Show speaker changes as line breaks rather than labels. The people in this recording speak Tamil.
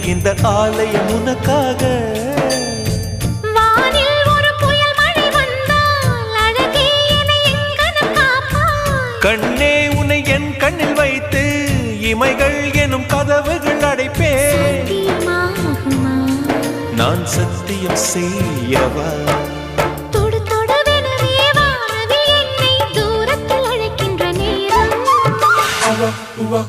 இந்த ஆலயம் உனக்காக.
வானில் ஒரு புயல் மழை வந்தால் அழகே என்னை எங்கனம் காப்பாய்.
கண்ணே உன்னை என் கண்ணில் வைத்து இமைகள் எனும் கதவுகள் அடைப்பேன்.
சத்தியமாகுமா?
நான் சத்தியம் செய்யவா?
தொடு தொடுவெனவே வானவில் என்னை தூரத்தில் அழைக்கின்ற நேரம்.
உவா